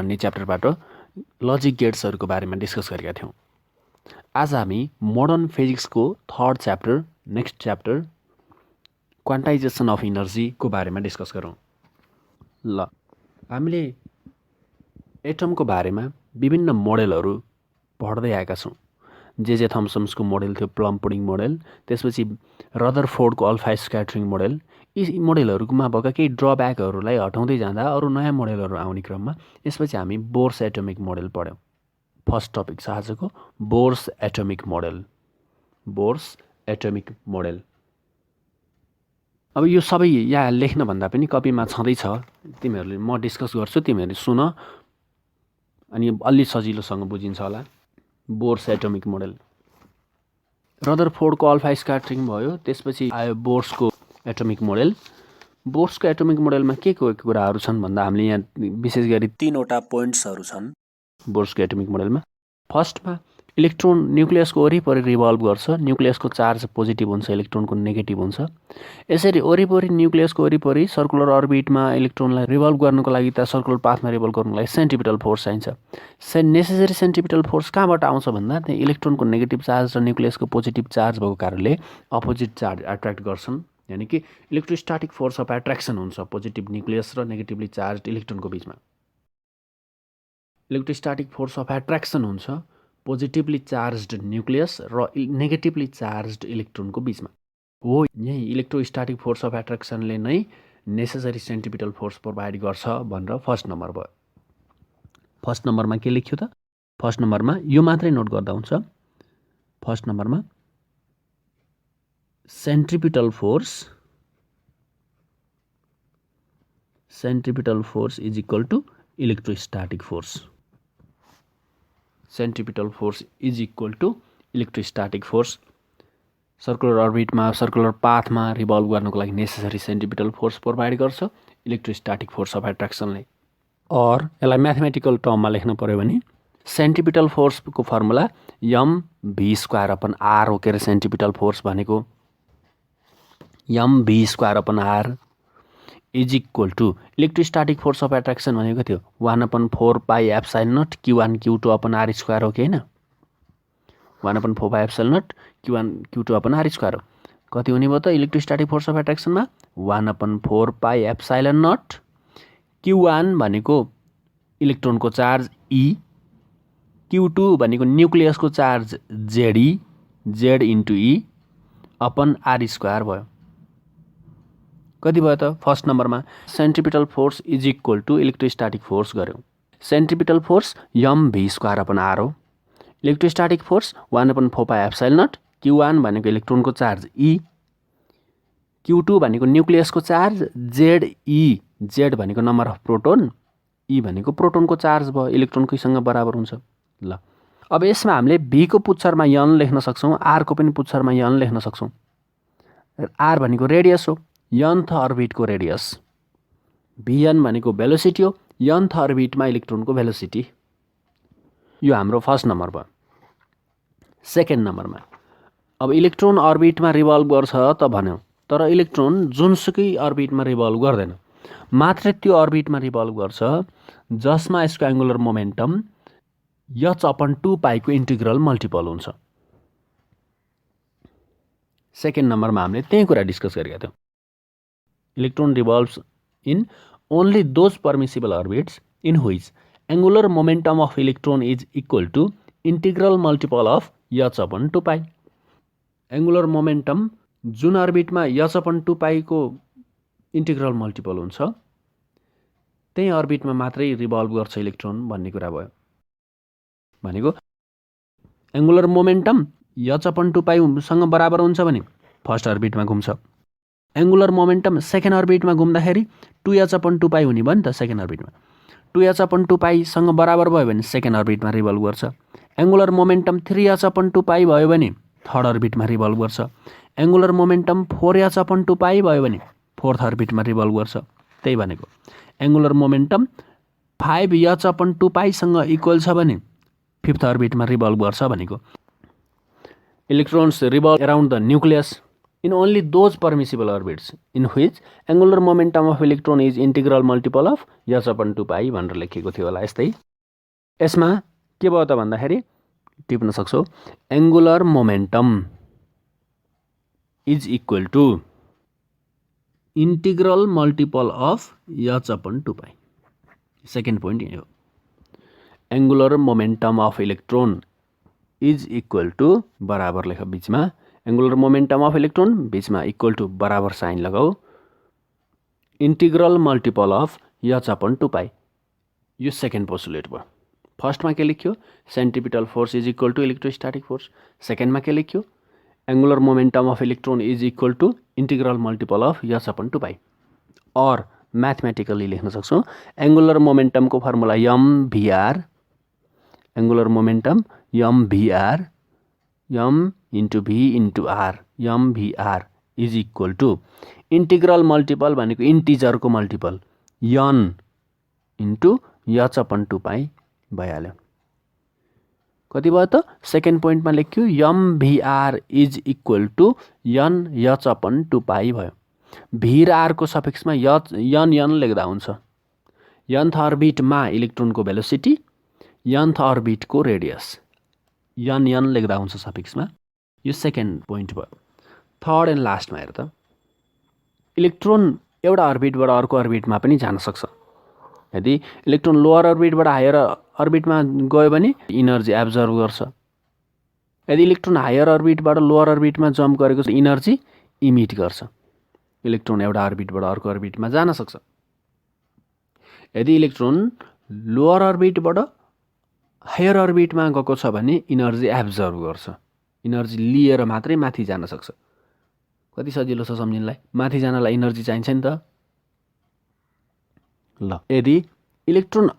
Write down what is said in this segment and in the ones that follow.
भन्ने च्याप्टरबाट लजिक गेट्सहरूको बारेमा डिस्कस गरेका थियौँ। आज हामी मोडर्न फिजिक्सको third chapter next chapter quantization of इनर्जीको बारेमा डिस्कस गरौँ। ल हामीले एटमको बारेमा विभिन्न मोडेलहरू पढ्दै आएका छौँ। जे थम्सनको मोडेल थियो, प्लम पुडिङ मोडेल, त्यसपछि रदरफोर्डको अल्फा स्क्याटरिङ मोडेल। यी मोडेलहरूमा भएका केही ड्रब्याकहरूलाई हटाउँदै जाँदा अरू नयाँ मोडेलहरू आउने क्रममा यसपछि हामी बोर्स एटोमिक मोडेल पढ्यौँ। फर्स्ट टपिक छ आजको Bohr's atomic model. Bohr's atomic model. अब यो सबै यहाँ लेख्नभन्दा पनि कपीमा छँदैछ, तिमीहरूले म डिस्कस गर्छु, तिमीहरूले सुन अनि अलि सजिलोसँग बुझिन्छ होला। Bohr's atomic model. रदरफोर्डको अल्फा स्क्याटरिङ भयो, त्यसपछि आयो बोर्सको एटोमिक मोडेल। बोर्सको एटोमिक मोडेलमा के कुराहरू छन् भन्दा हामीले यहाँ विशेष गरी 3वटा पोइन्ट्सहरू छन् बोर्सको एटोमिक मोडेलमा। फर्स्टमा इलेक्ट्रोन न्युक्लियसको वरिपरि रिभल्भ गर्छ, न्युक्लियसको चार्ज पोजिटिभ हुन्छ, इलेक्ट्रोनको नेगेटिभ हुन्छ। यसरी वरिपरि न्युक्लियसको वरिपरि सर्कुलर अर्बिटमा इलेक्ट्रोनलाई रिभल्भ गर्नको लागि त सर्कुलर पाथमा रिभल्भ गर्नको लागि सेन्टिपिटल फोर्स चाहिन्छ। नेसेसरी सेन्टिपिटल फोर्स कहाँबाट आउँछ भन्दा त्यहाँ इलेक्ट्रोनको नेगेटिभ चार्ज र न्युक्लियसको पोजिटिभ चार्ज भएको कारणले अपोजिट चार्ज एट्र्याक्ट गर्छन्, यानि कि इलेक्ट्रोस्ट्याटिक फोर्स अफ एट्र्याक्सन हुन्छ पोजिटिभ न्युक्लियस र नेगेटिभली चार्ज इलेक्ट्रोनको बिचमा। इलेक्ट्रोस्ट्याटिक फोर्स अफ एट्र्याक्सन हुन्छ पोजिटिभली चार्ज्ड न्युक्लियस र नेगेटिभली चार्ज्ड इलेक्ट्रोनको बिचमा। हो, यही इलेक्ट्रोस्ट्याटिक फोर्स अफ एट्र्याक्सनले नै नेसेसरी सेन्टिपिटल फोर्स प्रोभाइड गर्छ भनेर फर्स्ट नम्बर भयो। फर्स्ट नम्बरमा के लेख्यो त? फर्स्ट नम्बरमा यो मात्रै नोट गर्दा हुन्छ। फर्स्ट नम्बरमा centripetal force is equal to electrostatic force. Centripetal force is equal to electrostatic force. Circular अर्बिटमा सर्कुलर पाथमा रिभल्भ गर्नको लागि नेसेसरी सेन्ट्रिपिटल फोर्स प्रोभाइड गर्छ इलेक्ट्रोस्ट्याटिक फोर्स अफ एट्र्याक्सनले। और यसलाई म्याथमेटिकल टर्ममा लेख्न पर्यो भने सेन्ट्रिपिटल फोर्सको फर्मुला mv²/r हो। के अरे सेन्ट्रिपिटल फोर्स भनेको mv²/r is equal to electrostatic force of attraction भनेको थियो 1/4πε0 Q1 Q2/r² हो कि होइन? 1/4πε0 Q1 Q2/r²। कति हुने भयो त इलेक्ट्रोस्ट्याटिक फोर्स अफ एट्र्याक्सनमा? 1/4πε0 Q1 भनेको इलेक्ट्रोनको चार्ज E, Q2 भनेको न्युक्लियसको charge ZE, Z into E upon r² भयो। कति भयो त? फर्स्ट नम्बरमा centripetal force is equal to electrostatic force गऱ्यौँ। सेन्ट्रिपिटल फोर्स mv²/r हो। इलेक्ट्रोस्ट्याटिक फोर्स 1/4πε0 Q1 भनेको इलेक्ट्रोनको चार्ज E, Q2 भनेको न्युक्लियसको चार्ज ZE, Z भनेको नम्बर अफ प्रोटोन, E भनेको प्रोटोनको चार्ज भयो, इलेक्ट्रोनकोसँग बराबर हुन्छ। ल अब यसमा हामीले V को पुच्छरमा n लेख्न सक्छौँ, R को पनि पुच्छरमा n लेख्न सक्छौँ। R भनेको रेडियस हो, nth अर्बिटको रेडियस। Vn भनेको भेलोसिटी हो, nth अर्बिटमा इलेक्ट्रोनको भेलोसिटी। यो हाम्रो फर्स्ट नम्बर भयो। सेकेन्ड नम्बरमा अब इलेक्ट्रोन अर्बिटमा रिभल्भ गर्छ त भन्यौँ, तर इलेक्ट्रोन जुनसुकै अर्बिटमा रिभल्भ गर्दैन, मात्र त्यो अर्बिटमा रिभल्भ गर्छ जसमा यसको एङ्गुलर मोमेन्टम h/2π को इन्टिग्रल मल्टिपल हुन्छ। सेकेन्ड नम्बरमा हामीले त्यही कुरा डिस्कस गरेका थियौँ। Electron revolves in only those permissible orbits in which angular momentum of electron is equal to integral multiple of h/2π। Angular momentum जुन अर्बिटमा h/2π को इन्टिग्रल मल्टिपल हुन्छ त्यही अर्बिटमा मात्रै रिभल्भ गर्छ इलेक्ट्रोन भन्ने कुरा भयो। भनेको एङ्गुलर मोमेन्टम h/2π सँग बराबर हुन्छ भने फर्स्ट अर्बिटमा घुम्छ। एङ्गुलर मोमेन्टम सेकेन्ड अर्बिटमा घुम्दाखेरि 2h/2π हुने भयो नि त सेकेन्ड अर्बिटमा। 2h/2π सँग बराबर भयो भने सेकेन्ड अर्बिटमा रिभल्भ गर्छ। एङ्गुलर मोमेन्टम 3h/2π भयो भने थर्ड अर्बिटमा रिभल्भ गर्छ। एङ्गुलर मोमेन्टम 4h/2π भयो भने फोर्थ अर्बिटमा रिभल्भ गर्छ। त्यही भनेको एङ्गुलर मोमेन्टम 5h/2π सँग इक्वल छ भने फिफ्थ अर्बिटमा रिभल्भ गर्छ भनेको। Electrons revolve around the nucleus in only those permissible orbits in which angular momentum of electron is integral multiple of h upon 2 pi भनेर लेखिएको थियो होला यस्तै। यसमा के भयो त भन्दाखेरि टिप्न सक्छौ angular momentum is equal to integral multiple of h upon 2 pi। Second point यही हो। Angular momentum of electron is equal to बराबर लेख बीचमा एंगुलर मोमेन्टम अफ इलेक्ट्रोन बीचमा इक्वल टू बराबर साइन लगाऊ integral multiple of h upon 2 pi। यो second postulate भयो। फर्स्टमा के लेख्यो centripetal force is equal to electrostatic force. सेकेन्डमा के लेख्यो angular momentum of electron is equal to integral multiple of h upon 2 pi। और मैथमेटिकली लेख्न सक्छौं एंगुलर मोमेन्टम को formula mvr angular momentum mvr m into v into r mvr is equal to integral multiple भनेको integer को multiple n into h upon 2 pi भइहाल्यो। कति भयो त सेकेन्ड पोइन्टमा लेख्यो mvr is equal to n h upon 2 pi भयो। v र r को सफिक्समा n लेख्दा हुन्छ। nth अर्बिटमा इलेक्ट्रोनको भेलोसिटी nth अर्बिटको रेडियस n लेख्दा हुन्छ सफिक्समा। यो सेकेन्ड पोइन्ट भयो। थर्ड एन्ड लास्टमा हेर त इलेक्ट्रोन एउटा अर्बिटबाट अर्को अर्बिटमा पनि जान सक्छ। यदि इलेक्ट्रोन लोअर अर्बिटबाट हायर अर्बिटमा गयो भने इनर्जी एब्जर्भ गर्छ। यदि इलेक्ट्रोन हायर अर्बिटबाट लोअर अर्बिटमा जम्प गरेको छ इनर्जी इमिट गर्छ। इलेक्ट्रोन एउटा अर्बिटबाट अर्को अर्बिटमा जान सक्छ। यदि इलेक्ट्रोन लोअर अर्बिटबाट हायर अर्बिटमा गएको छ भने इनर्जी एब्जर्भ गर्छ। इनर्जी लिएर मात्रै माथि जान सक्छ। कति सजिलो छ सम्झिनलाई। माथि जानलाई इनर्जी चाहिन्छ नि त। ल यदि इलेक्ट्रोन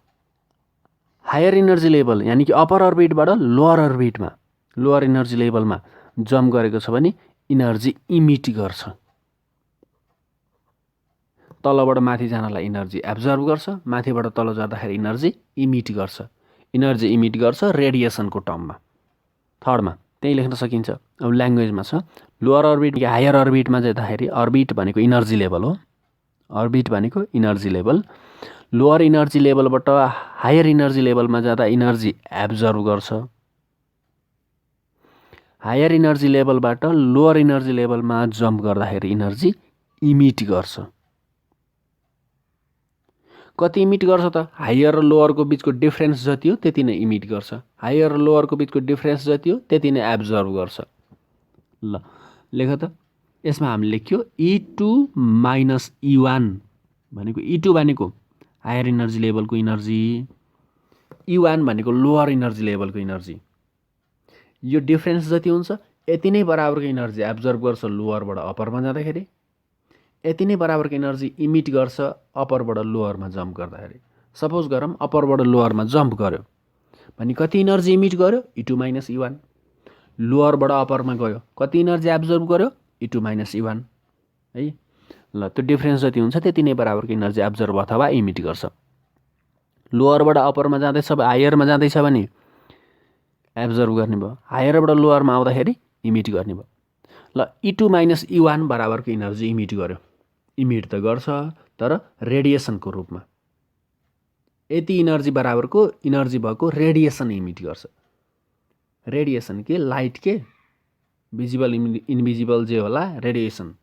हायर इनर्जी लेभल यानी कि अपर अर्बिटबाट लोअर अर्बिटमा लोअर इनर्जी लेभलमा जम्प गरेको छ भने इनर्जी इमिट गर्छ। तलबाट माथि जानलाई इनर्जी एब्जर्भ गर्छ। माथिबाट तल जाँदाखेरि इनर्जी इमिट गर्छ। इनर्जी इमिट गर्छ रेडिएसनको टर्ममा। थर्डमा त्यही लेख्न सकिन्छ। अब ल्याङ्ग्वेजमा छ लोअर अर्बिट या हायर अर्बिटमा जाँदाखेरि अर्बिट भनेको इनर्जी लेभल हो। अर्बिट भनेको इनर्जी लेभल। लोअर इनर्जी लेभलबाट हायर इनर्जी लेभलमा जाँदा इनर्जी एब्जर्भ गर्छ। हायर इनर्जी लेभलबाट लोअर इनर्जी लेभलमा जम्प गर्दाखेरि इनर्जी इमिट गर्छ। कति इमिट गर्छ त हायर र लोअरको बीचको डिफरेन्स जति हो त्यति नै इमिट गर्छ। हायर र लोअरको बीचको डिफरेन्स जति हो त्यति नै एब्जर्भ गर्छ। ल लेख त यसमा हामीले लेख्यो E2 माइनस E1 भनेको E2 भनेको हायर इनर्जी लेभलको इनर्जी E1 भनेको लोअर इनर्जी लेभलको इनर्जी। यो डिफरेन्स जति हुन्छ यति नै बराबरको इनर्जी एब्जर्भ गर्छ लोअरबाट अपरमा जाँदाखेरि। यति नै बराबरको इनर्जी इमिट गर्छ अपरबाट लोअरमा जम्प गर्दाखेरि। सपोज गरौँ अपरबाट लोअरमा जम्प गर्यो भने कति इनर्जी इमिट गर्यो E2 माइनस E1। लोअरबाट अपरमा गयो कति इनर्जी एब्जर्भ गर्यो E2 माइनस E1 है। ल त्यो डिफरेन्स जति हुन्छ त्यति नै बराबरको इनर्जी एब्जर्भ अथवा इमिट गर्छ। लोअरबाट अपरमा जाँदैछ हायरमा जाँदैछ भने एब्जर्भ गर्ने भयो। हायरबाट लोअरमा आउँदाखेरि इमिट गर्ने भयो। ल E2 माइनस E1 बराबरको इनर्जी इमिट गर्यो। इमिट त गर्छ तर रेडिएसनको रूपमा। यति इनर्जी बराबरको इनर्जी भएको रेडिएसन इमिट गर्छ। रेडिएसन के लाइट के भिजिबल इनभिजिबल जे होला रेडिएसन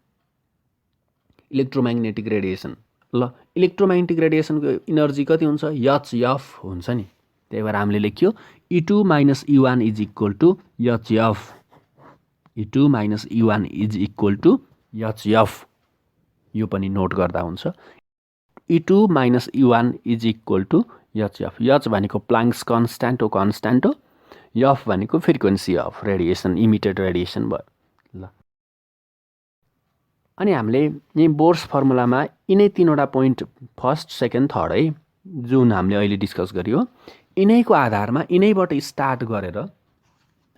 इलेक्ट्रोम्याग्नेटिक रेडिएसन। ल इलेक्ट्रोम्याग्नेटिक रेडिएसनको इनर्जी कति हुन्छ hf हुन्छ नि। त्यही भएर हामीले लेख्यो E2 minus E1 is equal to hf। E2 minus E1 is equal to hf। यो पनि नोट गर्दा हुन्छ। E2 minus E1 is equal to hf। h भनेको प्लाङ्क्स कन्स्ट्यान्ट हो। f भनेको frequency of radiation emitted radiation भयो। ल अनि हामीले यही बोर्स फर्मुलामा यिनै तीनवटा पोइन्ट फर्स्ट सेकेन्ड थर्ड है जुन हामीले अहिले डिस्कस गरियो यिनैको आधारमा यिनैबाट स्टार्ट गरेर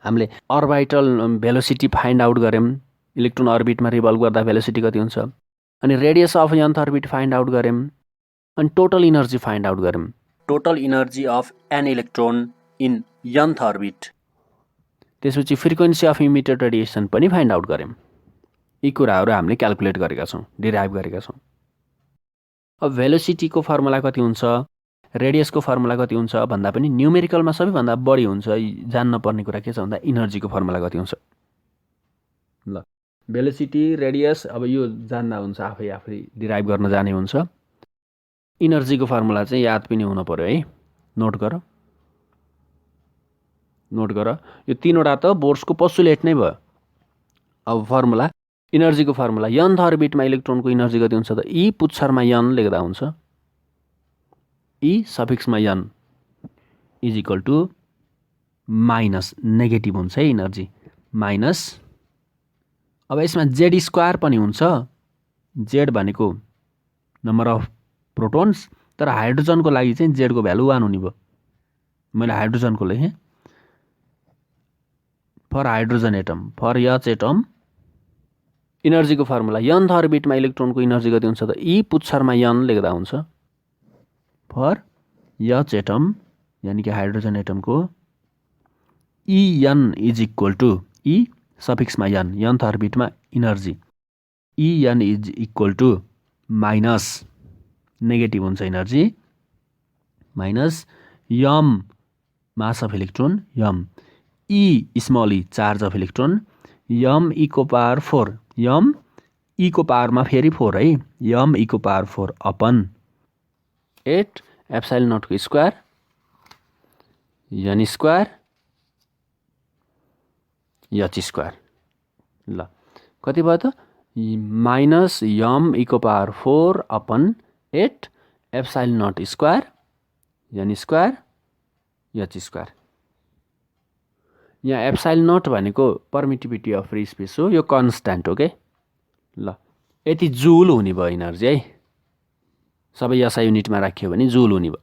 हामीले अर्बिटल भेलोसिटी फाइन्ड आउट गऱ्यौँ। इलेक्ट्रोन अर्बिटमा रिभल्भ गर्दा भेलोसिटी कति हुन्छ अनि radius of nth orbit find out गऱ्यौँ अनि टोटल इनर्जी फाइन्ड आउट गऱ्यौँ। Total energy of an electron in nth orbit. त्यसपछि फ्रिक्वेन्सी अफ इमिटेड रेडिएसन पनि फाइन्ड आउट गऱ्यौँ। यी कुराहरू हामीले क्याल्कुलेट गरेका छौँ, डिराइभ गरेका छौँ। अब भेलोसिटीको फर्मुला कति हुन्छ, रेडियसको फर्मुला कति हुन्छ भन्दा पनि न्युमेरिकलमा सबैभन्दा बढी हुन्छ जान्न पर्ने कुरा के छ भन्दा इनर्जीको फर्मुला कति हुन्छ। ल भेलोसिटी, रेडियस अब यो जान्दा हुन्छ, आफै डिराइभ गर्न जाने हुन्छ। इनर्जीको फर्मुला चाहिँ याद पनि हुनु पर्यो है, नोट गर। यो तीनवटा त बोर्ड्सको पोस्टुलेट नै भयो। अब फर्मुला, इनर्जीको फर्मुला, nth अर्बिटमा इलेक्ट्रोनको इनर्जी कति हुन्छ त ई पुच्छरमा n लेख्दा हुन्छ, ई सफिक्समा n is equal to minus, negative हुन्छ है इनर्जी, माइनस। अब यसमा जेड स्क्वायर पनि हुन्छ, जेड भनेको नम्बर अफ प्रोटोन्स, तर हाइड्रोजनको लागि चाहिँ जेडको भ्यालु 1 हुने भयो। मैले हाइड्रोजनको लेखेँ, for hydrogen atom, for H atom इनर्जीको फर्मुला nth अर्बिटमा इलेक्ट्रोनको इनर्जी कति हुन्छ त ई पुच्छरमा n लेख्दा हुन्छ, फर एच एटम यानि कि हाइड्रोजन एटमको En is equal to E सफिक्समा n, nth अर्बिटमा energy En is equal to minus, negative हुन्छ energy, minus m mass of electron, m E small E charge of electron, m E को power 4, m E को पावरमा फेरि 4 है, m E को power 4 upon 8 epsilon नटको square n square h square. ल कति भयो त, माइनस m ई को power 4 upon 8 epsilon naught square n square h square. यहाँ एप्सिलन नट भनेको पर्मिटिभिटी अफ फ्री स्पेस हो, यो कन्स्ट्यान्ट हो के। ल यति जुल हुने भयो इनर्जी है, सबै एसआई युनिटमा राखियो भने जुल हुने भयो।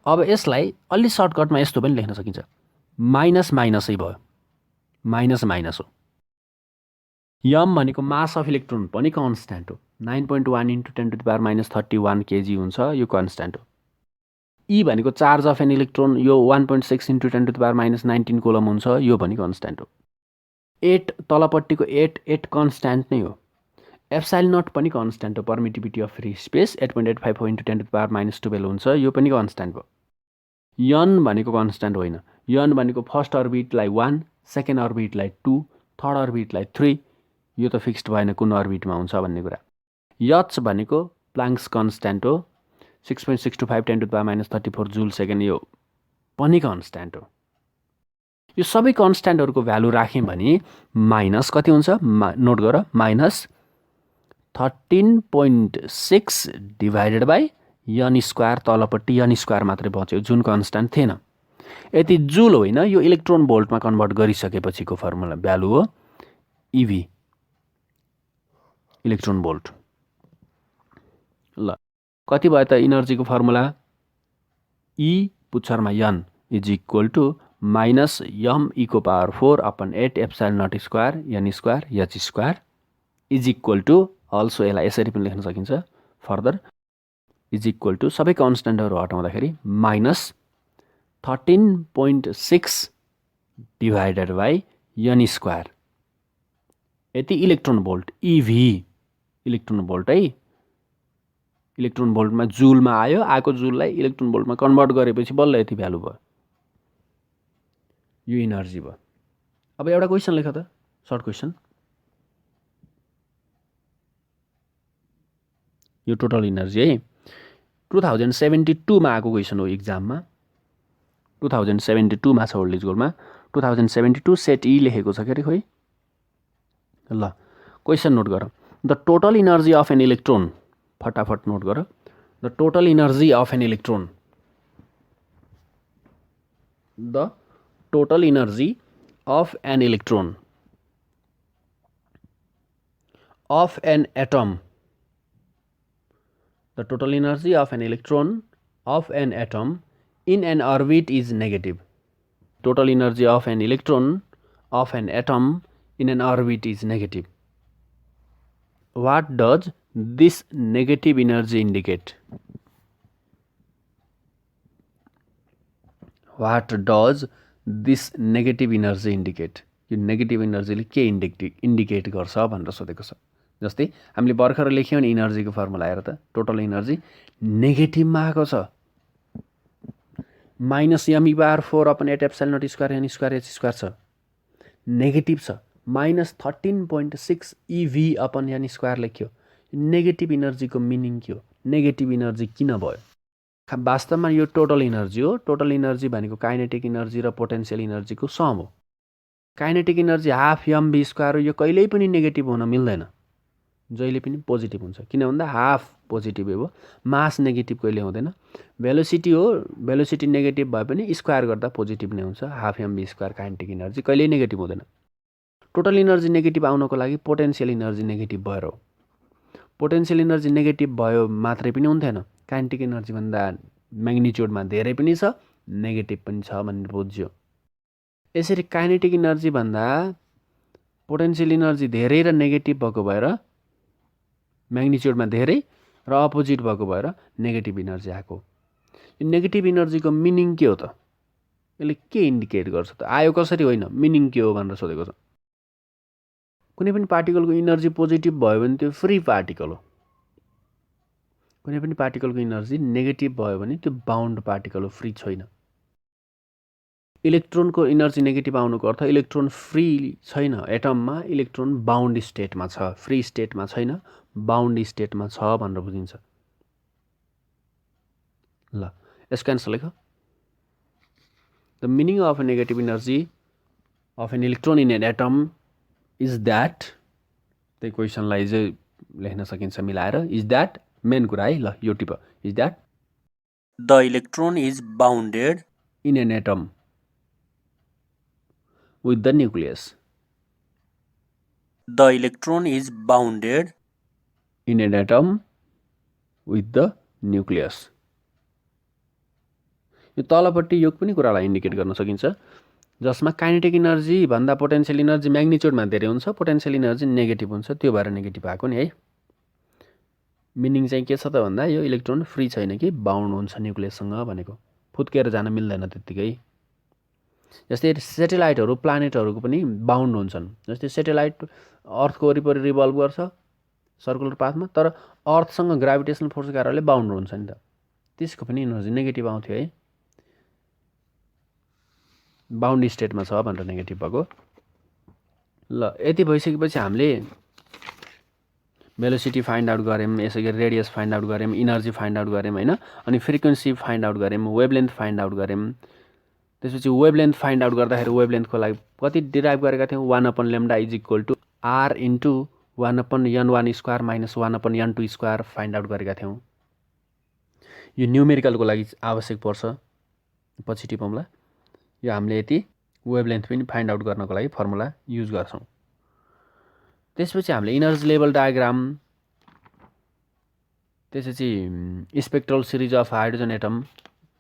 अब यसलाई अलि सर्टकटमा यस्तो पनि लेख्न सकिन्छ, माइनस माइनसै भयो, माइनस माइनस हो। m भनेको मास अफ इलेक्ट्रोन पनि कन्स्ट्यान्ट हो, 9.1 × 10⁻³ kg हुन्छ, यो कन्स्ट्यान्ट हो। ई भनेको चार्ज अफ एन इलेक्ट्रोन, यो 1.6 × 10⁻19 कोलम हुन्छ, यो पनि कन्स्ट्यान्ट हो। 8 तलपट्टिको 8 कन्स्ट्यान्ट नै हो। एप्सिलन नट पनि कन्स्ट्यान्ट हो, पर्मिटिभिटी अफ फ्री स्पेस 8.854 × 10⁻12 हुन्छ, यो पनि कन्स्ट्यान्ट भयो। n भनेको कन्स्ट्यान्ट होइन, n भनेको फर्स्ट अर्बिटलाई 1, सेकेन्ड अर्बिटलाई 2, थर्ड अर्बिटलाई 3, यो त फिक्स्ड भएन कुन अर्बिटमा हुन्छ भन्ने कुरा। h भनेको प्लाङ्क्स कन्स्ट्यान्ट हो, 6.625 × 10⁻34 जुल सेकेन्ड, यो पनि कन्स्ट्यान्ट हो। यो सबै कन्स्ट्यान्टहरूको भ्यालु राख्यौँ भने माइनस कति हुन्छ, नोट गर, minus 13.6 divided by n square, तलपट्टि n स्क्वायर मात्रै बच्यो, जुन कन्स्ट्यान्ट थिएन। यति जुल होइन, यो इलेक्ट्रोन भोल्टमा कन्भर्ट गरिसकेपछिको फर्मुला भ्यालु हो इभी, इलेक्ट्रोन भोल्ट। ल कति भयो त इनर्जीको फर्मुला, ई पुच्छरमा n is equal to minus m E को power 4 upon 8 epsilon naught square n square h square is equal to, also यसलाई यसरी पनि लेख्न सकिन्छ फर्दर, इज इक्वल टु सबै कन्स्ट्यान्टहरू हटाउँदाखेरि minus 13.6 divided by n square, यति electron volt, eV electron volt है। इलेक्ट्रोन भोल्टमा जुलमा आयो, आएको जुललाई इलेक्ट्रोन भोल्टमा कन्भर्ट गरेपछि बल्ल यति भ्यालु भयो, यो इनर्जी भयो। अब एउटा क्वेसन लेख त, सर्ट क्वेसन, यो टोटल इनर्जी है 2072 मा आएको क्वेसन हो इक्जाममा, 2072 मा छ ओल्ड इज गोल्डमा, 2072 सेट ई लेखेको छ के अरे खोइ। ल क्वेसन नोट गर, the total energy of an electron, फटाफट नोट गर, the total energy of an electron, the total energy of an electron of an atom, the total energy of an electron of an atom in an orbit is negative. Total energy of an electron of an atom in an orbit is negative. What does this negative energy indicate? What does this negative energy indicate? यो negative इनर्जीले के indicate गर्छ भनेर सोधेको छ। जस्तै हामीले भर्खर लेख्यौँ नि इनर्जीको फर्मुला हेर त, टोटल इनर्जी नेगेटिभमा आएको छ, -m/4/8 n square h square छ, नेगेटिभ छ, -13.6 eV/n स्क्वायर लेख्यो। नेगेटिभ इनर्जीको मिनिङ के हो? नेगेटिभ इनर्जी किन भयो? वास्तवमा यो टोटल इनर्जी हो। टोटल इनर्जी भनेको काइनेटिक इनर्जी र पोटेन्सियल इनर्जीको सम हो। काइनेटिक इनर्जी हाफ mv² हो। यो कहिल्यै पनि नेगेटिभ हुन मिल्दैन, जहिले पनि पोजिटिभ हुन्छ। किन भन्दा हाफ पोजिटिभ हो, मास नेगेटिभ कहिले हुँदैन। भेलोसिटी हो, भेलोसिटी नेगेटिभ भए पनि स्क्वायर गर्दा पोजिटिभ नै हुन्छ। हाफ mv² काइनेटिक इनर्जी कहिल्यै नेगेटिभ हुँदैन। टोटल इनर्जी नेगेटिभ आउनको लागि पोटेन्सियल इनर्जी नेगेटिभ भएर हो। पोटेन्सियल इनर्जी नेगेटिभ भयो मात्रै पनि हुन्थेन, काइनेटिक इनर्जी भन्दा म्याग्निच्युडमा धेरै पनि छ, नेगेटिभ पनि छ भनेर बुझ्यो। यसरी काइनेटिक इनर्जी भन्दा पोटेन्सियल इनर्जी धेरै र नेगेटिभ भएको भएर म्याग्निच्युडमा धेरै र अपोजिट भएको भएर नेगेटिभ इनर्जी आएको। यो नेगेटिभ इनर्जीको मिनिङ के हो त? यसले के इन्डिकेट गर्छ त? आयो कसरी होइन, मिनिङ के हो भनेर सोधेको छ। कुनै पनि पार्टिकलको इनर्जी पोजिटिभ भयो भने त्यो फ्री पार्टिकल हो। कुनै पनि पार्टिकलको इनर्जी नेगेटिभ भयो भने त्यो बाउन्ड पार्टिकल हो, फ्री छैन। इलेक्ट्रोनको इनर्जी नेगेटिभ आउनुको अर्थ इलेक्ट्रोन फ्री छैन, एटममा इलेक्ट्रोन बाउन्ड स्टेटमा छ, फ्री स्टेटमा छैन, बाउन्ड स्टेटमा छ भनेर बुझिन्छ। ल यसको एन्सर लेख। The meaning of a negative energy of an electron in an atom is that, त्यही क्वेसनलाई चाहिँ लेख्न सकिन्छ मिलाएर, इज द्याट मेन कुरा है। ल यो टिप, is that the electron is bounded in an atom with the nucleus. The electron is bounded in an atom with the nucleus. यो तलपट्टि यो पनि कुरालाई इन्डिकेट गर्न सकिन्छ, जसमा काइनेटिक इनर्जी भन्दा पोटेन्सियल इनर्जी म्याग्निच्युडमा धेरै हुन्छ, पोटेन्सियल इनर्जी नेगेटिभ हुन्छ, त्यो भएर नेगेटिभ आएको नि है। मिनिङ चाहिँ के छ त भन्दा यो इलेक्ट्रोन फ्री छैन कि बाउन्ड हुन्छ न्युक्लियससँग भनेको, फुत्केर जान मिल्दैन त्यत्तिकै। जस्तै सेटेलाइटहरू, प्लानेटहरूको पनि बाउन्ड हुन्छन्। जस्तै सेटेलाइट अर्थको वरिपरि रिभल्भ गर्छ सर्कुलर पाथमा, तर अर्थसँग ग्राभिटेसनल फोर्सको कारणले बाउन्ड हुन्छ नि त, त्यसको पनि इनर्जी नेगेटिभ आउँथ्यो है, बाउन्ड स्टेटमा छ भनेर नेगेटिभ भएको। ल यति भइसकेपछि हामीले भेलोसिटी फाइन्ड आउट गऱ्यौँ, यसै गरी रेडियस फाइन्ड आउट गऱ्यौँ, इनर्जी फाइन्ड आउट गऱ्यौँ होइन, अनि फ्रिक्वेन्सी फाइन्ड आउट गऱ्यौँ, वेभलेन्थ फाइन्ड आउट गऱ्यौँ। त्यसपछि वेभलेन्थ फाइन्ड आउट गर्दाखेरि वेभलेन्थको लागि कति डिराइभ गरेका थियौँ, 1/λ = r × 1/n1² - 1/n2² find out गरेका थियौँ। यो न्युमेरिकलको लागि आवश्यक पर्छ, पछि टिपौँला। यो हामीले यति वेभलेन्थ पनि फाइन्ड आउट गर्नको लागि फर्मुला युज गर्छौँ। त्यसपछि हामीले इनर्जी लेभल डायग्राम, त्यसपछि spectral series of hydrogen atom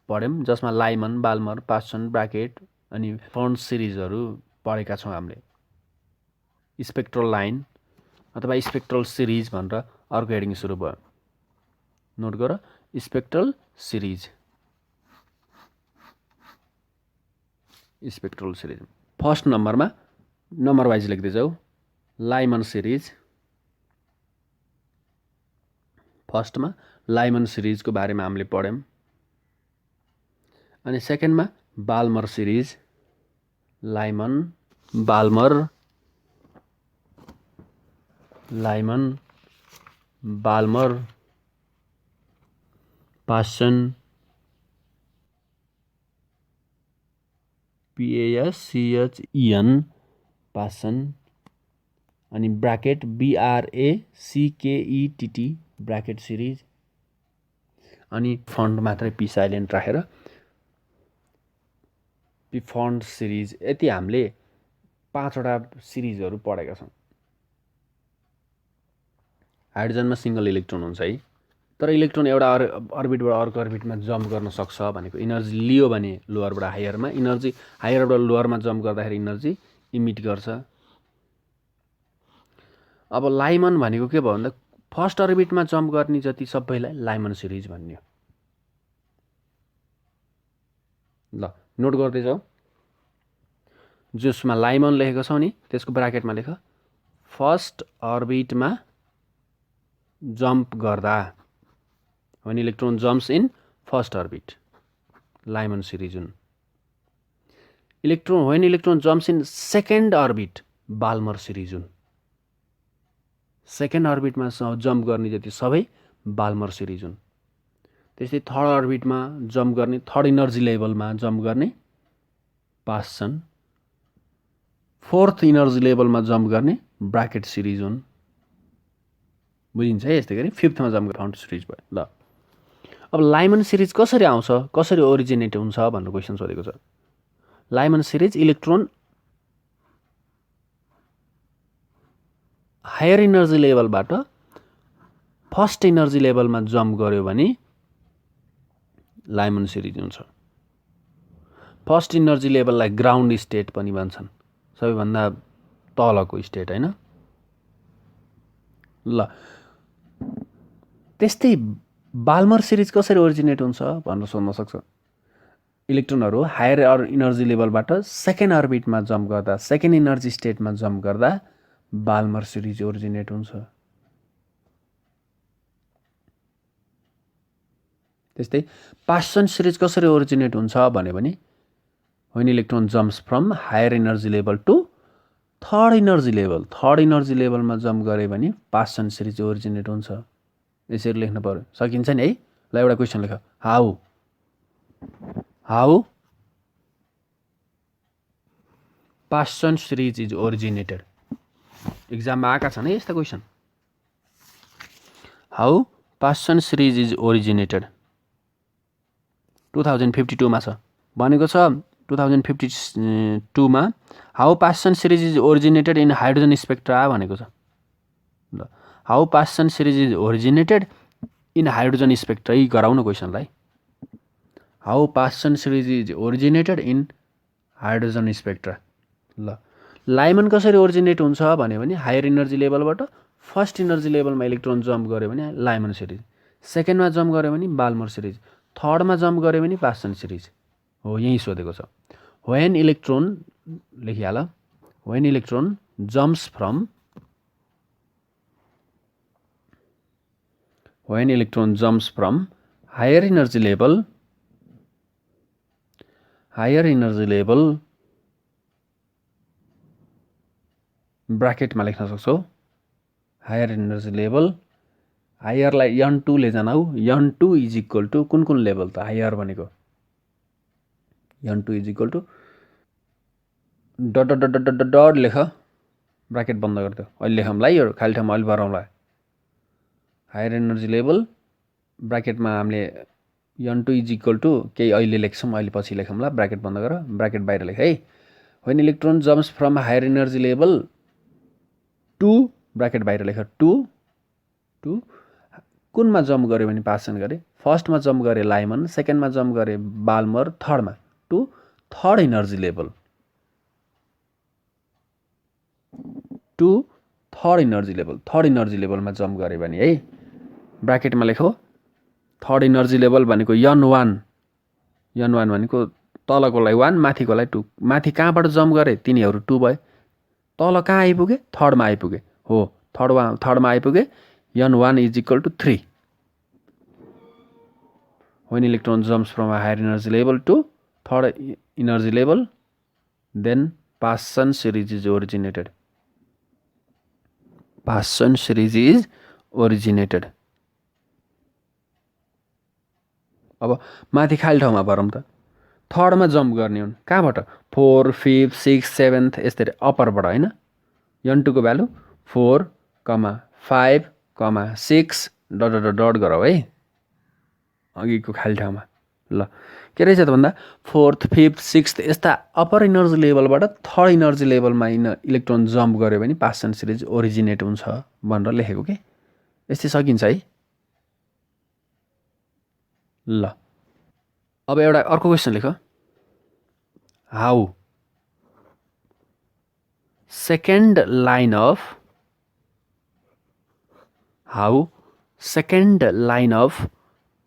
पढ्यौँ, जसमा लाइमन, बाल्मर, पास्सन, ब्राकेट अनि फन्ड सिरिजहरू पढेका छौँ हामीले। स्पेक्ट्रल लाइन अथवा स्पेक्ट्रल सिरिज भनेर अर्को हेडिङ सुरु भयो, नोट गर, spectral series. Spectral series first नम्बरमा नम्बर वाइज लेख्दै जाऊ। लाइमन सिरिज, फर्स्टमा लाइमन सिरिजको बारेमा हामीले पढ्यौँ। अनि सेकेन्डमा Balmer series, Lyman, Balmer, Lyman, Balmer, Paschen, PASCHEN, Paschen, अनि ब्राकेट BRACKETT ब्राकेट सिरिज, अनि फन्ड मात्रै पी साइलेन्ट राखेर पी फन्ड सिरिज। यति हामीले 5वटा सिरिजहरू पढेका छौँ। हाइड्रोजनमा सिङ्गल इलेक्ट्रोन हुन्छ है, तर इलेक्ट्रोन एउटा अर्बिटबाट अर्को अर्बिटमा जम्प गर्न सक्छ भनेको, इनर्जी लियो भने लोवरबाट हायरमा, इनर्जी हायरबाट लोवरमा जम्प गर्दाखेरि इनर्जी इमिट गर्छ। अब लाइमन भनेको के भयो भन्दा फर्स्ट अर्बिटमा जम्प गर्ने जति सबैलाई लाइमन सिरिज भन्ने हो। ल नोट गर्दै जाऊ। जसमा लाइमन लेखेको छौ नि त्यसको ब्राकेटमा लेख फर्स्ट अर्बिटमा जम्प गर्दा when electron jumps in first orbit Lyman series हुन् when electron jumps in second orbit Balmer series हुन् सेकेन्ड अर्बिटमा जम्प गर्ने जति सबै बाल्मर सिरिज हुन् त्यस्तै थर्ड अर्बिटमा जम्प गर्ने थर्ड इनर्जी लेभलमा जम्प गर्ने पास्सन फोर्थ इनर्जी लेभलमा जम्प गर्ने ब्राकेट सिरिज हुन् बुझिन्छ है यस्तै गरी फिफ्थमा जम्प गर्ने फाउन्ड सिरिज भयो ल अब लाइमन सिरिज कसरी आउँछ कसरी ओरिजिनेट हुन्छ भनेर क्वेसन सोधेको छ Lyman series electron higher energy लेभलबाट फर्स्ट इनर्जी लेभलमा जम्प गर्यो भने लाइमन सिरिज हुन्छ फर्स्ट इनर्जी लेभललाई ग्राउन्ड स्टेट पनि भन्छन् सबैभन्दा तलको स्टेट हैन ल त्यस्तै बाल्मर सिरिज कसरी ओरिजिनेट हुन्छ भनेर सोध्न सक्छ इलेक्ट्रोनहरू हायर इनर्जी लेभलबाट सेकेन्ड अर्बिटमा जम्प गर्दा सेकेन्ड इनर्जी स्टेटमा जम्प गर्दा बाल्मर सिरिज ओरिजिनेट हुन्छ त्यस्तै पास्सन सिरिज कसरी ओरिजिनेट हुन्छ भने when electron jumps from higher energy level to third energy लेभलमा जम्प गरे भने पास्सन सिरिज ओरिजिनेट हुन्छ यसरी लेख्न पर्यो सकिन्छ नि है ल एउटा क्वेशन लेख how Paschen series is originated एक्जाममा आएका छन् है यस्ता question how Paschen series is originated 2052 मा छ भनेको छ 2052 मा how Paschen series is originated in hydrogen spectra भनेको छ ल how Paschen series is originated in hydrogen spectra यी गराउन क्वेशनलाई how Paschen series is originated in hydrogen spectra ल लाइमन कसरी ओरिजिनेट हुन्छ भने हायर इनर्जी लेभलबाट फर्स्ट इनर्जी लेभलमा इलेक्ट्रोन जम्प गर्यो भने लाइमन सिरिज सेकेन्डमा जम्प गर्यो भने बाल्मर सिरिज थर्डमा जम्प गर्यो भने पास्सन सिरिज हो यही सोधेको छ when electron लेखिहाल when electron jumps from higher energy level ब्राकेटमा लेख्न सक्छौ हायर इनर्जी लेभल हायरलाई n2 ले जानाउ n2 इज इक्वल टु कुन लेभल त हायर भनेको n2 is equal to dot लेख ब्राकेट बन्द गरिदियो अहिले लेखौँला यो खाली ठाउँमा अहिले भरौँला हायर एनर्जी लेभल ब्राकेटमा हामीले n2 इज इक्वल टु केही अहिले लेख्छौँ अहिले पछि लेखौँला ब्राकेट बन्द गर ब्राकेट बाहिर लेख है when electron jumps from higher energy level to bracket बाहिर लेख टु कुनमा जम्प गर्यो भने पास्सन गरे फर्स्टमा जम्प गरे लाइमन सेकेन्डमा जम्प गरे बाल्मर थर्डमा to third energy level third energy लेभलमा जम्प गरे भने है ब्राकेटमा लेखौ थर्ड इनर्जी लेभल भनेको n1 भनेको तलकोलाई 1 माथिकोलाई 2 माथि कहाँबाट जम्प गरे तिनीहरू 2 भए तल कहाँ आइपुगे थर्डमा आइपुगे हो थर्डमा आइपुगे n1 is equal to 3 when electron jumps from a higher energy level to third energy level then Paschen series is originated अब माथि खाली ठाउँमा भरौँ त थर्डमा जम्प गर्ने हुन् कहाँबाट 4 5 6 7 यसरी अपरबाट हैन n2 को भ्यालु 4 5 6 डट गरौ है अघिको खाली ठाउँमा ल के रहेछ त भन्दा 4th 5th 6th यस्ता अपर इनर्जी लेभलबाट थर्ड इनर्जी लेभलमा इलेक्ट्रोन जम्प गर्यो भने पास्सन सिरिज ओरिजिनेट हुन्छ भनेर लेखेको के यस्तै सकिन्छ है ल अब एउटा अर्को क्वेशन लेख how second line of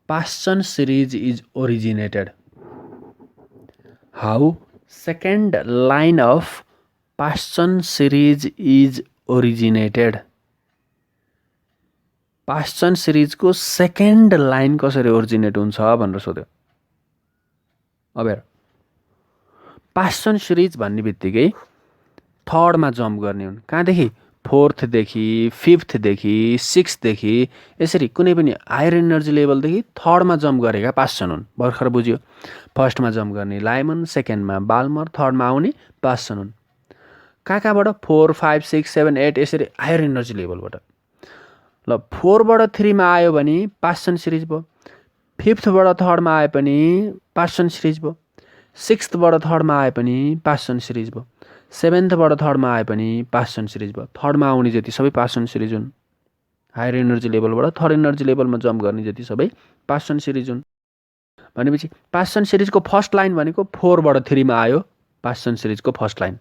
Paschen series is originated. How second line of Paschen series is originated. Paschen सिरिजको सेकेन्ड लाइन कसरी ओरिजिनेट हुन्छ भनेर सोध्यो। अब हेर, पास्चन सिरिज भन्ने बित्तिकै थर्डमा जम्प गर्ने हुन्। कहाँदेखि? फोर्थदेखि, फिफ्थदेखि, सिक्सदेखि, यसरी कुनै पनि हायर एनर्जी लेभलदेखि थर्डमा जम्प गरेका पास्चन हुन्। भर्खर बुझ्यो। फर्स्टमा जम्प गर्ने लाइमन, सेकेन्डमा बाल्मर, थर्डमा आउने पास्चन हुन्। कहाँबाट? 4, 5, 6, 7, 8 यसरी हायर एनर्जी लेभलबाट। ल 4बाट 3मा आयो भने पास्चन सिरिज भयो। 5थबाट 3मा आए पनि पास्चन सिरिज भयो। 6थबाट 3मा आए पनि पास्चन सिरिज भयो। 7थबाट 3मा आए पनि पास्चन सिरिज भयो। 3मा आउने जति सबै पास्चन सिरिज हुन्। हायर एनर्जी लेभलबाट 3rd एनर्जी लेभलमा जम्प गर्ने जति सबै पास्चन सिरिज हुन्। भनेपछि पास्चन सिरिजको फर्स्ट लाइन भनेको 4बाट 3मा आयो, पास्चन सिरिजको फर्स्ट लाइन।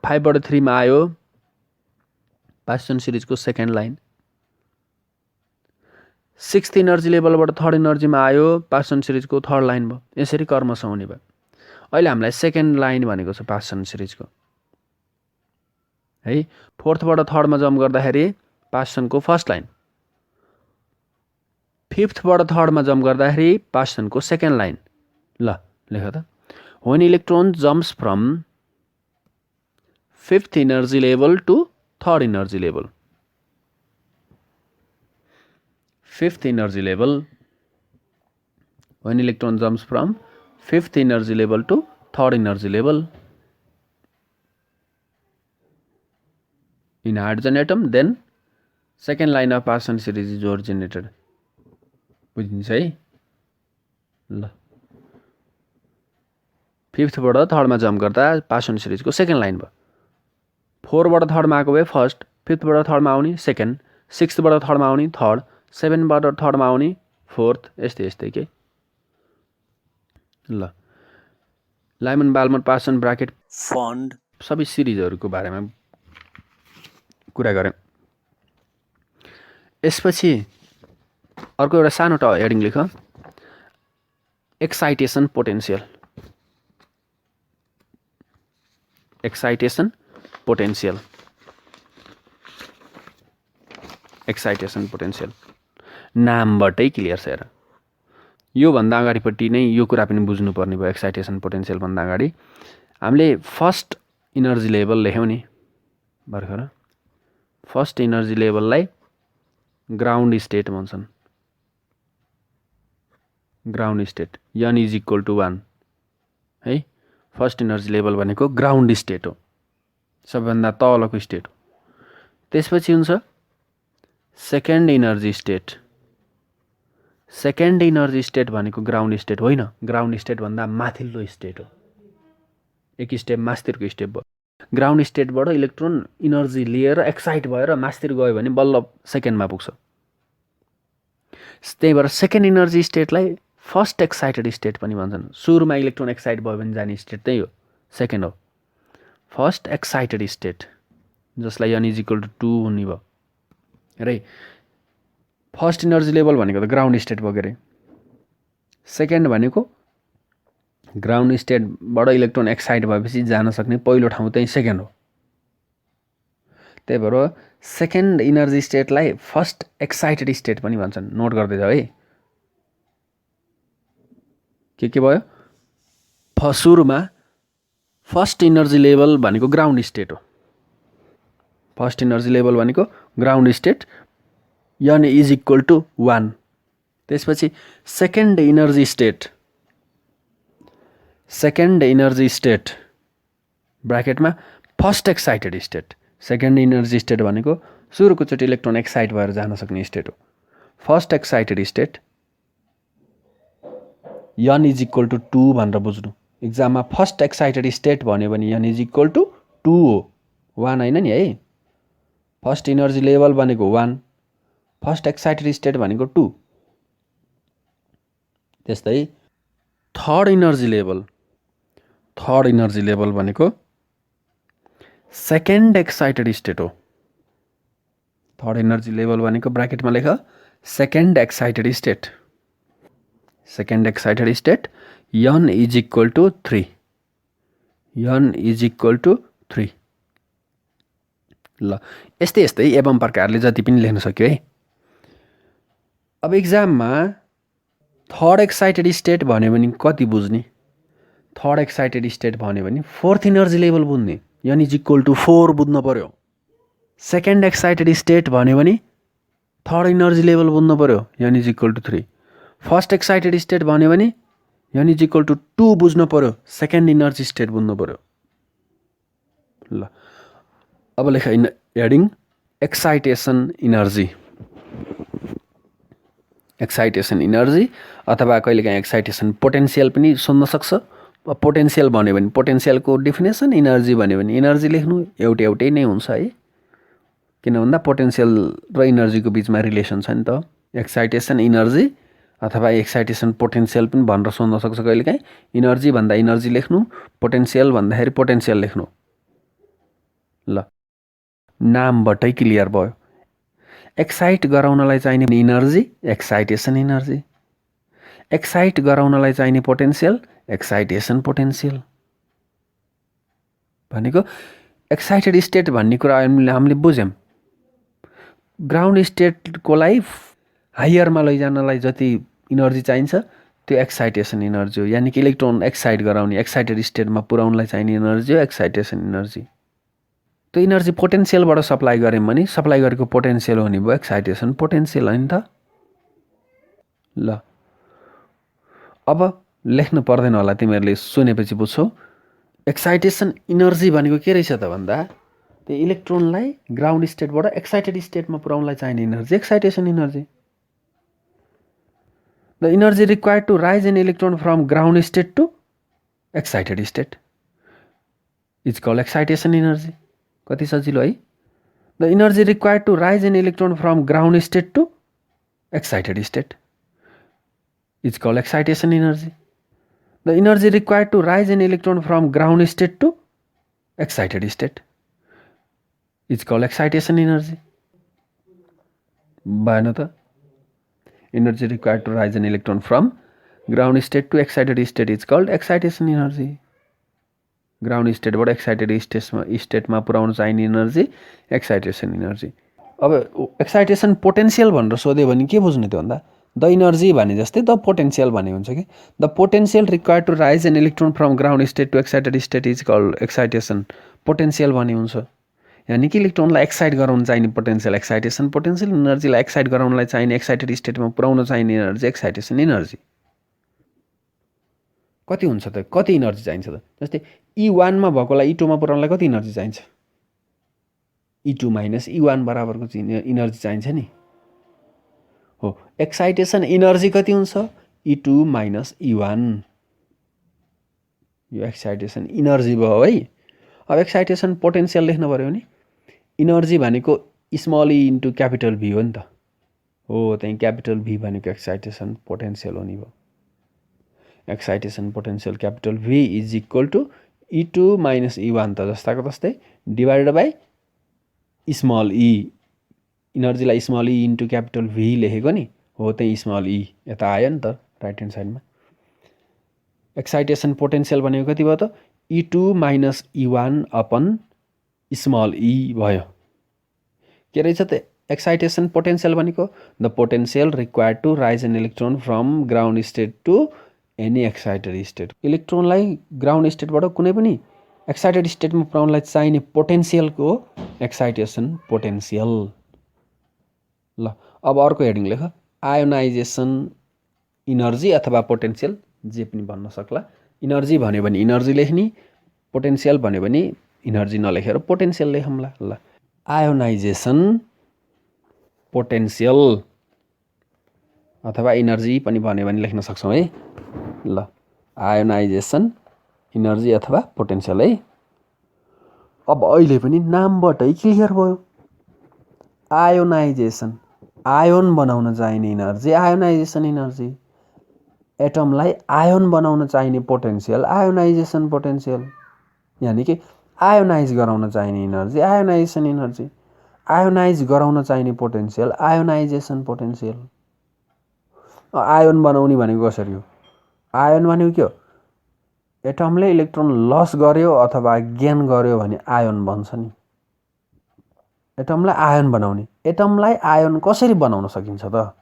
5बाट 3मा आयो, पास्चन सिरिजको सेकेन्ड लाइन। 6th एनर्जी लेभलबाट 3rd एनर्जीमा आयो, पास्चन सिरिजको थर्ड लाइन भयो। यसरी कर्मश हुने भयो। अहिले हामीलाई सेकेन्ड लाइन भनेको छ पास्चन सिरिजको है। 4थबाट 3rdमा जम्प गर्दाखेरि पास्चनको फर्स्ट लाइन। 5थबाट 3rdमा जम्प गर्दाखेरि पास्चनको सेकेन्ड लाइन। ल लेख त। When electron jumps from 5th energy level to 3rd energy level. 5th energy level. When electron jumps from 5th energy level to 3rd energy level in hydrogen atom, then second line of Paschen series is originated. बुझिन्छ है। ल 5thबाट 3rdमा jump गर्दा पासन सिरिजको second line भयो। 4बाट 3rdमा आएको भए first, 5thबाट 3rdमा आउने second, 6thबाट 3rdमा आउने थर्ड, 7बाट 3rdमा आउने फोर्थ, यस्तै के। ल लाइमन, बाल्मर, पासन, ब्राकेट, फन्ड सबै सिरिजहरूको बारेमा कुरा गऱ्यौँ। यसपछि अर्को एउटा सानो हेडिङ लेख, excitation potential. Excitation potential. Excitation potential नामबाटै क्लियर छ। हेर, योभन्दा अगाडिपट्टि नै यो कुरा पनि बुझ्नुपर्ने भयो। एक्साइटेसन पोटेन्सियल भन्दा अगाडि हामीले फर्स्ट इनर्जी लेभल लेख्यौँ नि भर्खर। फर्स्ट इनर्जी लेभललाई ग्राउन्ड स्टेट भन्छन्। Ground state n is equal to 1 है। फर्स्ट इनर्जी लेभल भनेको ग्राउन्ड स्टेट हो, सबैभन्दा तलको स्टेट हो। त्यसपछि हुन्छ second energy state. Second energy state भनेको ग्राउन्ड स्टेट होइन, ग्राउन्ड स्टेट भन्दा माथिल्लो स्टेट हो। एक स्टेप मास्तिरको स्टेप भयो। ग्राउन्ड स्टेटबाट इलेक्ट्रोन इनर्जी लिएर एक्साइट भएर मास्तिर गयो भने बल्ल सेकेन्डमा पुग्छ। त्यही भएर सेकेन्ड इनर्जी स्टेटलाई फर्स्ट एक्साइटेड स्टेट पनि भन्छन्। सुरुमा इलेक्ट्रोन एक्साइट भयो भने जाने स्टेट त्यही हो, सेकेन्ड हो। फर्स्ट एक्साइटेड स्टेट जसलाई n इज इक्वल टु 2 हुने भयो रे। फर्स्ट इनर्जी लेभल भनेको त ग्राउन्ड स्टेट भयो के अरे। सेकेन्ड भनेको ग्राउन्ड स्टेटबाट इलेक्ट्रोन एक्साइट भएपछि जान सक्ने पहिलो ठाउँ चाहिँ सेकेन्ड हो। त्यही भएर सेकेन्ड इनर्जी स्टेटलाई फर्स्ट एक्साइटेड स्टेट पनि भन्छन्। नोट गर्दै जाऊ है। के भयो? सुरुमा फर्स्ट इनर्जी लेभल भनेको ग्राउन्ड स्टेट हो। फर्स्ट इनर्जी लेभल भनेको ground state, n is equal to 1। त्यसपछि second energy state. Second energy state ब्राकेटमा first excited state. Second energy state भनेको सुरुकोचोटि इलेक्ट्रोन एक्साइट भएर जान सक्ने स्टेट हो। First excited state n is equal to 2 भनेर बुझ्नु। इक्जाममा फर्स्ट एक्साइटेड स्टेट भन्यो भने n इज इक्वल टु 2 हो, 1 होइन नि है। फर्स्ट इनर्जी लेभल भनेको 1, फर्स्ट एक्साइटेड स्टेट भनेको 2। त्यस्तै third energy level. Third energy level भनेको सेकेन्ड एक्साइटेड स्टेट हो। थर्ड इनर्जी लेभल भनेको ब्राकेटमा लेख second excited state. Second excited state n is equal to 3। n is equal to 3। ल यस्तै यस्तै एवं प्रकारले जति पनि लेख्न सक्यो है। अब इक्जाममा थर्ड एक्साइटेड स्टेट भन्यो भने कति बुझ्ने? थर्ड एक्साइटेड स्टेट भन्यो भने फोर्थ इनर्जी लेभल बुझ्ने, n इज इक्वल टु 4 बुझ्नु पर्यो। सेकेन्ड एक्साइटेड स्टेट भन्यो भने थर्ड इनर्जी लेभल बुझ्नु पर्यो, n is equal to 3। First excited state भन्यो भने n इज इक्वल टु 2 बुझ्नु पर्यो, सेकेन्ड इनर्जी स्टेट बुझ्नु पर्यो। ल अब लेख heading excitation energy. Excitation energy अथवा कहिलेकाहीँ एक्साइटेसन पोटेन्सियल पनि सोध्न सक्छ। पोटेन्सियल भन्यो भने पोटेन्सियलको डेफिनेसन, इनर्जी भन्यो भने इनर्जी लेख्नु, एउटै नै हुन्छ है। किन भन्दा पोटेन्सियल र इनर्जीको बिचमा रिलेसन छ नि त। एक्साइटेसन इनर्जी अथवा एक्साइटेसन पोटेन्सियल पनि भनेर सोध्न सक्छ कहिलेकाहीँ। इनर्जी भन्दा इनर्जी लेख्नु, पोटेन्सियल भन्दाखेरि पोटेन्सियल लेख्नु। ल नामबाटै क्लियर भयो। एक्साइट गराउनलाई चाहिने इनर्जी एक्साइटेसन इनर्जी, एक्साइट गराउनलाई चाहिने पोटेन्सियल एक्साइटेसन पोटेन्सियल। भनेको एक्साइटेड स्टेट भन्ने कुरा हामीले बुझ्यौँ। ग्राउन्ड स्टेटको लागि हायरमा लैजानलाई जति इनर्जी चाहिन्छ त्यो एक्साइटेसन इनर्जी हो। यानि कि इलेक्ट्रोन एक्साइट गराउने, एक्साइटेड स्टेटमा पुर्याउनलाई चाहिने इनर्जी हो एक्साइटेसन इनर्जी। त्यो इनर्जी पोटेन्सियलबाट सप्लाई गऱ्यौँ भने सप्लाई गरेको पोटेन्सियल हुने भयो एक्साइटेसन पोटेन्सियल होइन त। ल अब लेख्नु पर्दैन होला, तिमीहरूले सुनेपछि बुझ्छौ। एक्साइटेसन इनर्जी भनेको के रहेछ त भन्दा त्यो इलेक्ट्रोनलाई ग्राउन्ड स्टेटबाट एक्साइटेड स्टेटमा पुर्याउनलाई चाहिने energy excitation energy. The energy required to raise an electron from ground state to excited state is called excitation energy. कति सजिलो है। The energy required to raise an electron from ground state to excited state is called excitation energy. The energy required to raise an electron from ground state to excited state is called excitation energy. भएन त। Energy required to raise an electron from ground state to excited state is called excitation energy. Ground स्टेटबाट excited स्टेटमा पुर्याउन चाहिने energy excitation energy. अब excitation potential भनेर सोध्यो भने के बुझ्ने त्यो भन्दा द इनर्जी भने जस्तै द पोटेन्सियल भन्ने हुन्छ कि the potential required to raise an electron from ground state to excited state is called excitation potential भन्ने हुन्छ। यानि कि इलेक्ट्रोनलाई एक्साइट गराउन चाहिने पोटेन्सियल एक्साइटेसन पोटेन्सियल, इनर्जीलाई एक्साइट गराउनलाई चाहिने एक्साइटेड स्टेटमा पुर्याउन चाहिने इनर्जी एक्साइटेसन इनर्जी। कति हुन्छ त, कति इनर्जी चाहिन्छ त? जस्तै E1 मा भएकोलाई E2 मा पुर्याउनलाई कति इनर्जी चाहिन्छ? E2 माइनस E1 बराबरको इनर्जी चाहिन्छ नि। हो, एक्साइटेसन इनर्जी कति हुन्छ? E2 minus E1। यो एक्साइटेसन इनर्जी भयो है। अब एक्साइटेसन पोटेन्सियल लेख्नु पर्यो भने इनर्जी भनेको स्मल ई इन्टु क्यापिटल भी हो नि त। हो, त्यही क्यापिटल भी भनेको एक्साइटेसन पोटेन्सियल हुने भयो। Excitation potential capital V is equal to E2 minus E1 त जस्ताको तस्तै डिभाइडेड बाई स्मल ई। इनर्जीलाई small E into capital V लेखेको नि, हो त्यही स्मल ई यता आयो नि त राइट ह्यान्ड साइडमा। एक्साइटेसन पोटेन्सियल भनेको कति भयो त? E2 minus E1 upon small ई भयो। के रहेछ त एक्साइटेसन पोटेन्सियल भनेको? The potential required to raise an electron from ground state to any excited state. इलेक्ट्रोनलाई ग्राउन्ड स्टेटबाट कुनै पनि एक्साइटेड स्टेटमा पुर्याउनलाई चाहिने पोटेन्सियलको एक्साइटेसन पोटेन्सियल। ल अब अर्को हेडिङ लेख आयोनाइजेसन इनर्जी अथवा पोटेन्सियल, जे पनि भन्न सक्ला। इनर्जी भन्यो भने इनर्जी लेख्ने, पोटेन्सियल भन्यो भने इनर्जी नलेखेर पोटेन्सियल लेखौँला। ल आयोनाइजेसन पोटेन्सियल अथवा इनर्जी पनि भन्यो भने लेख्न सक्छौँ है। ल आयोनाइजेसन इनर्जी अथवा पोटेन्सियल है। अब अहिले पनि नामबाटै क्लियर भयो। आयोनाइजेसन, आयोन बनाउन चाहिने इनर्जी आयोनाइजेसन इनर्जी। एटमलाई आयोन बनाउन चाहिने पोटेन्सियल आयोनाइजेसन पोटेन्सियल। यानि कि आयोनाइज गराउन चाहिने इनर्जी आयोनाइजेसन इनर्जी, आयोनाइज गराउन चाहिने पोटेन्सियल आयोनाइजेसन पोटेन्सियल। आयोन बनाउने भनेको कसरी हो? आयोन भनेको के हो? एटमले इलेक्ट्रोन लस गर्यो अथवा गेन गर्यो भने आयोन बन्छ नि। एटमलाई आयोन बनाउने, एटमलाई आयोन कसरी बनाउन सकिन्छ त?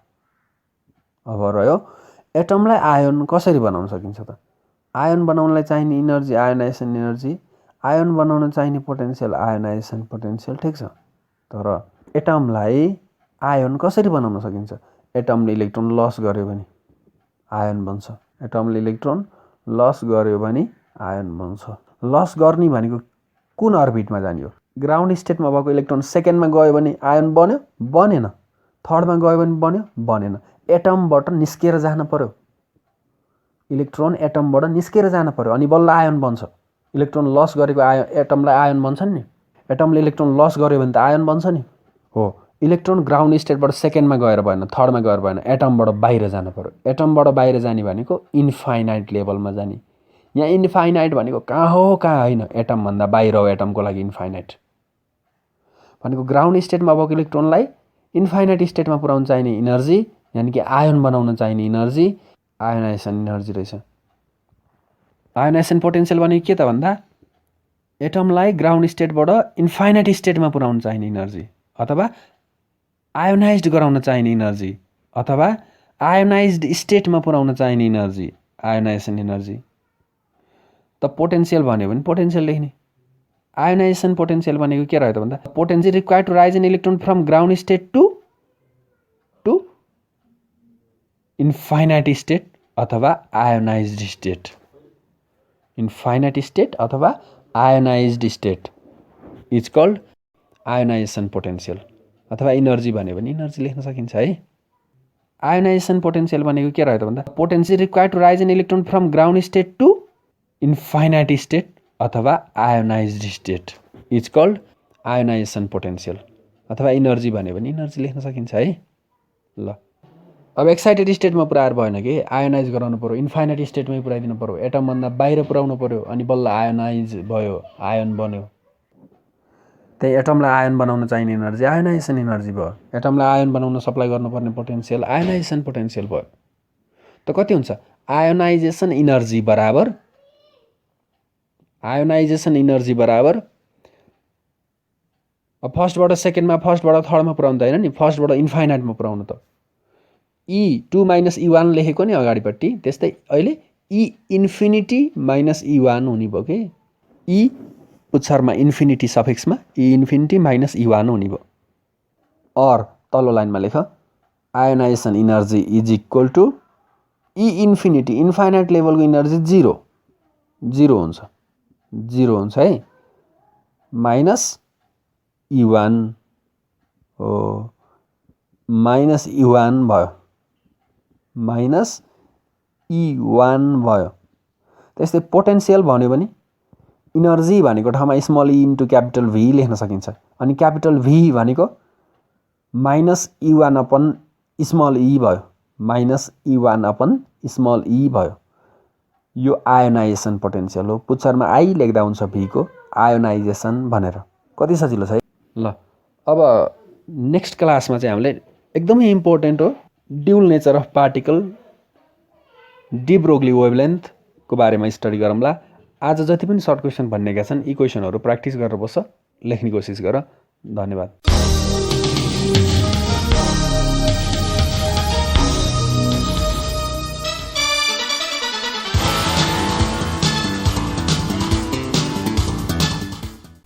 अब रह्यो एटमलाई आयोन कसरी बनाउन सकिन्छ त? आयोन बनाउनलाई चाहिने इनर्जी आयोनाइजेसन इनर्जी, आयोन बनाउन चाहिने पोटेन्सियल आयोनाइजेसन पोटेन्सियल, ठिक छ। तर एटमलाई आयोन कसरी बनाउन सकिन्छ? एटमले इलेक्ट्रोन लस गर्यो भने आयोन बन्छ। एटमले इलेक्ट्रोन लस गर्यो भने आयोन बन्छ। लस गर्ने भनेको कुन अर्बिटमा जाने हो? ग्राउन्ड स्टेटमा भएको इलेक्ट्रोन सेकेन्डमा गयो भने आयोन बन्यो? बनेन। थर्डमा गयो भने बन्यो? बनेन। एटमबाट निस्केर जान पर्यो। इलेक्ट्रोन एटमबाट निस्केर जान पर्यो अनि बल्ल आयोन बन्छ। इलेक्ट्रोन लस गरेको एटमलाई आयोन बन्छन् नि। एटमले इलेक्ट्रोन लस गर्यो भने त आयोन बन्छ नि। हो, इलेक्ट्रोन ग्राउन्ड स्टेटबाट सेकेन्डमा गएर भएन, थर्डमा गएर भएन, एटमबाट बाहिर जान पर्यो। एटमबाट बाहिर जाने भनेको इन्फाइनाइट लेभलमा जाने। यहाँ इन्फाइनाइट भनेको कहाँ हो कहाँ होइन, एटमभन्दा बाहिर हो। एटमको लागि इन्फाइनाइट भनेको ग्राउन्ड स्टेटमा भएको इलेक्ट्रोनलाई इन्फाइनाइट स्टेटमा पुर्याउन चाहिने इनर्जी, यानि कि आयोन बनाउन चाहिने इनर्जी आयोनाइजेसन इनर्जी रहेछ। आयोनाइजेसन पोटेन्सियल भनेको के त भन्दा एटमलाई ग्राउन्ड स्टेटबाट इन्फाइनाइट स्टेटमा पुर्याउन चाहिने इनर्जी अथवा आयोनाइज्ड गराउन चाहिने इनर्जी अथवा आयोनाइज्ड स्टेटमा पुर्याउन चाहिने इनर्जी आयोनाइजेसन इनर्जी। त पोटेन्सियल भन्यो भने पोटेन्सियल लेख्ने। आयोनाइजेसन पोटेन्सियल भनेको के रह्यो त भन्दा potential required to raise an electron from ground state to infinite state अथवा आयोनाइज्ड स्टेट। इन्फाइनाइट स्टेट अथवा ionised state is called ionisation potential. अथवा इनर्जी भन्यो भने इनर्जी लेख्न सकिन्छ है। आयोनाइजेसन पोटेन्सियल भनेको के रह्यो त भन्दा potential required to raise an electron from ground state to infinite state अथवा ionised state is called ionisation potential. अथवा इनर्जी भन्यो भने इनर्जी लेख्न सकिन्छ है। ल अब एक्साइटेड स्टेटमा पुऱ्याएर भएन कि आयोनाइज गराउनु पर्यो, इन्फाइनाइट स्टेटमै पुऱ्याइदिनु पर्यो, एटमभन्दा बाहिर पुऱ्याउनु पर्यो अनि बल्ल आयोनाइज भयो, आयोन बन्यो। त्यही एटमलाई आयोन बनाउन चाहिने इनर्जी आयोनाइजेसन इनर्जी भयो। एटमलाई आयोन बनाउन सप्लाई गर्नुपर्ने पोटेन्सियल आयोनाइजेसन पोटेन्सियल भयो। त कति हुन्छ? आयोनाइजेसन इनर्जी बराबर अब फर्स्टबाट सेकेन्डमा, फर्स्टबाट थर्डमा पुऱ्याउनु त होइन नि, फर्स्टबाट इन्फाइनाइटमा पुऱ्याउनु त। E2 - E1 लेखेको नि अगाडिपट्टि, त्यस्तै अहिले E इन्फिनिटी माइनस E1 हुने भयो कि E पुच्छरमा इन्फिनिटी सफिक्समा E इन्फिनिटी माइनस E1 हुने भयो। और तल्लो लाइनमा लेख ionization energy is equal to E infinity, infinite लेभलको इनर्जी जिरो हुन्छ है, माइनस E1 हो, माइनस E1 भयो, माइनस E1 भयो। त्यस्तै पोटेन्सियल भन्यो भने इनर्जी भनेको ठाउँमा स्मल ई इन्टु क्यापिटल भी लेख्न सकिन्छ। अनि क्यापिटल भी भनेको माइनस E1 अपन स्मल ई भयो, माइनस E1 अपन स्मल ई भयो। यो आयोनाइजेसन पोटेन्सियल हो। पुच्छरमा आई लेख्दा हुन्छ भीको आयोनाइजेसन भनेर। कति सजिलो छ है। ल अब नेक्स्ट क्लासमा चाहिँ हामीले एकदमै इम्पोर्टेन्ट हो dual nature of particle, de Broglie वेभलेन्थको बारेमा स्टडी गरौँला। आज जति पनि सर्ट क्वेसन भनिएका छन् यी क्वेसनहरू प्र्याक्टिस गरेर बस्छ, लेख्ने कोसिस गर। धन्यवाद।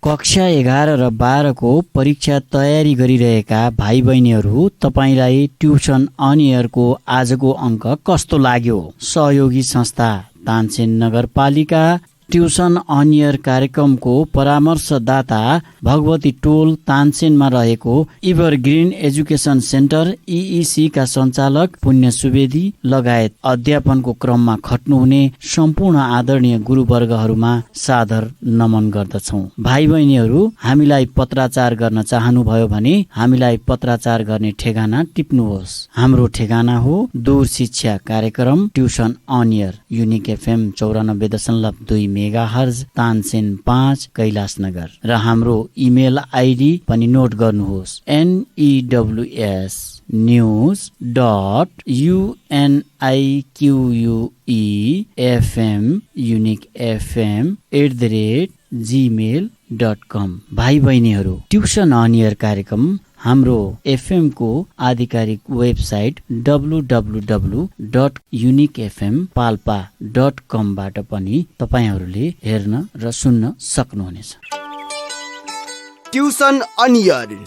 कक्षा 11 र 12 को परीक्षा तयारी गरिरहेका भाइ बहिनीहरू, तपाईलाई ट्युसन अन एयरको आजको अङ्क कस्तो लाग्यो? सहयोगी संस्था तानसेन नगरपालिका ट्युसन अन एयर कार्यक्रमको परामर्शदाता भगवती टोल तानसेनमा रहेको इभरग्रिन एजुकेसन सेन्टर EEC का सञ्चालक पुण्य सुवेदी लगायत अध्यापनको क्रममा खट्नुहुने सम्पूर्ण आदरणीय गुरुवर्गहरूमा सादर नमन गर्दछौँ। भाइ बहिनीहरू, हामीलाई पत्राचार गर्न चाहनुभयो भने हामीलाई पत्राचार गर्ने ठेगाना टिप्नुहोस्। हाम्रो ठेगाना हो दूर शिक्षा कार्यक्रम tuition on air, unique FM 94.2 megahertz, Tansen 5, Kailashnagar. र हाम्रो इमेल आइडी पनि नोट गर्नुहोस्, NEWS news.uniquefm@gmail.com। भाइ बहिनीहरू, ट्युसन अन एयर कार्यक्रम हाम्रो एफएम को आधिकारिक वेबसाइट www.uniquefmpalpa.com बाट पनि तपाईहरूले हेर्न र सुन्न सक्नुहुनेछ। Tuition on air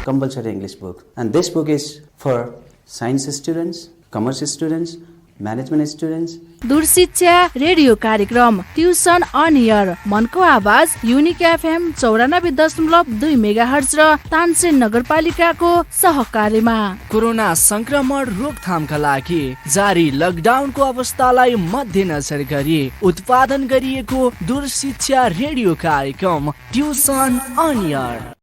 compulsory English book, and this book is for science students, commerce students, management students. दूरशिक्षा रेडियो कार्यक्रम ट्युसन अन एयर मनको आवाज युनिक एफएम 94.2 मेगाहर्ज र तानसेन नगरपालिकाको सहकार्यमा कोरोना संक्रमण रोकथामका लागि जारी लकडाउनको अवस्थालाई मध्यनजर गरी उत्पादन गरिएको दूरशिक्षा रेडियो कार्यक्रम ट्युसन अन एयर।